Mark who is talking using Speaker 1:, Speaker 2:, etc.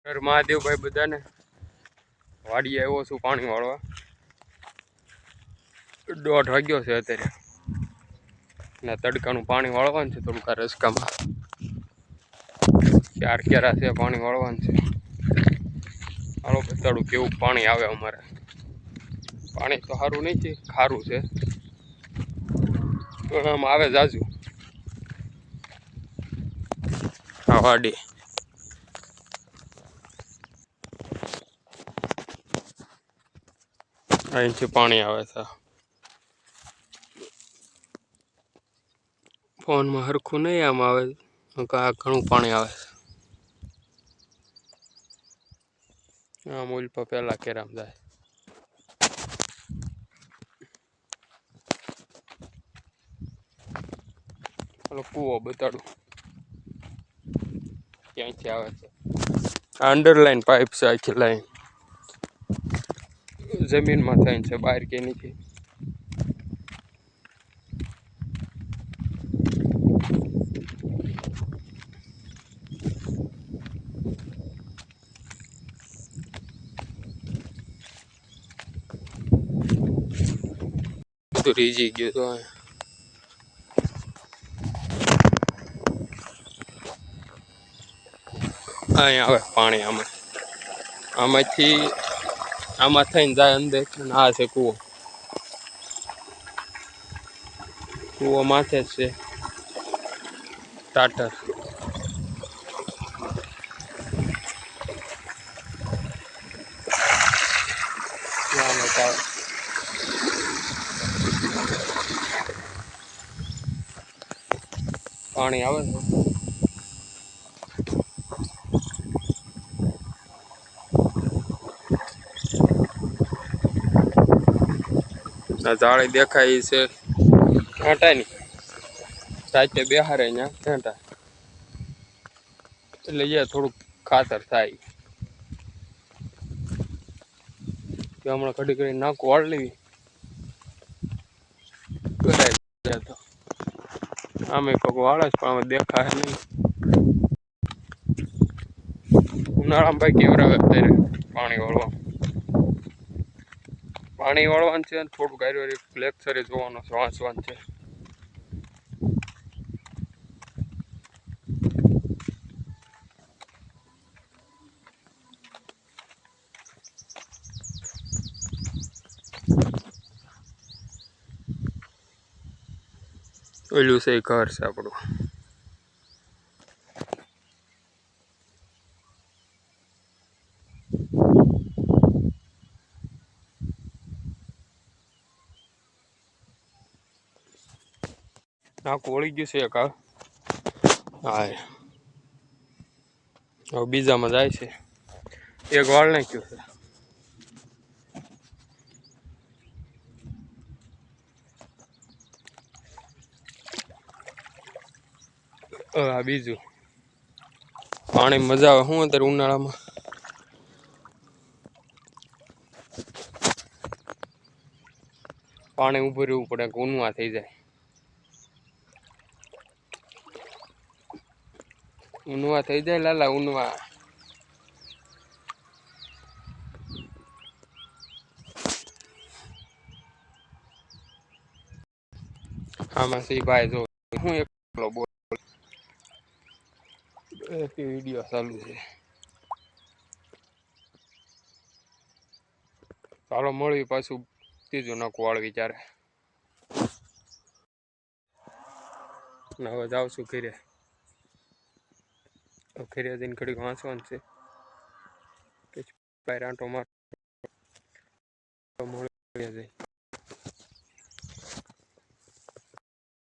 Speaker 1: હર મહાદેવ ભાઈ બધાને વાડીએ આવ્યો છું પાણી વાળવા 1:30 વાગ્યો છે અત્યારે ને તડકાનું પાણી વાળવાનું છે થોડુંક રસકામાં 4 કેરા છે પાણી વાળવાનું છે હાલો બતાડું કેવું પાણી આવે અમારે પાણી તો સારું નહીં છે ખારું છે પણ આમ આવે જાજુ આ વાડી અહીંથી પાણી આવે છે ફોનમાં હરખું નહીં આમ આવે આ ઘણું પાણી આવે છે આમ ઓલ પર પહેલા કેરામ જાય હાલો કૂવો બતાડું ક્યાંથી આવે છે અંડરલાઈન પાઇપ છે આખી લાઈન જમીનમાં થાય છે બહાર કે નથી બધું રીઝી ગયું તો અહીંયા આવે પાણી આમાંથી આમાં થઈને જાય અંદર આ છે કૂવો માથે જ છે ટાટર પાણી આવે છે જાળી દેખાય છે કાંટાની રાતે બેહારે અહીંયા કાંટા એટલે થોડુંક ખાતર થાય કે હમણાં ઘડી ઘડી નાખું વાળ લેવી તો આમે કોક વાળે પણ હવે દેખાય નહીં ઉનાળામાં ભાઈ કેવરાવે અત્યારે પાણી વાળવાનું છે થોડુંક આયુર્વેદિક લેક્ચરે જોવાનો છે વાંચવાનું છે ઓલું છે ઘર છે આપણું નાકું વળી ગયું છે એક હા હવે બીજામાં જાય છે એક વાળ નાખ્યું છે આ બીજું પાણી મજા આવે શું અત્યારે ઉનાળામાં પાણી ઉભું રહેવું પડે ઊનવા થઈ જાય ઊનવા થઈ જાય લાલા ઊનવા આમાં સી ભાઈ જો હું એકલો બોલ વિડીયો ચાલુ છે ચાલો મળવી પાછું ત્રીજું નાખું વાળવી ત્યારે હવે જાઉં છું ઘરે જઈને ઘડીક વાંચવાનું છે પછી રાંટો માર જાય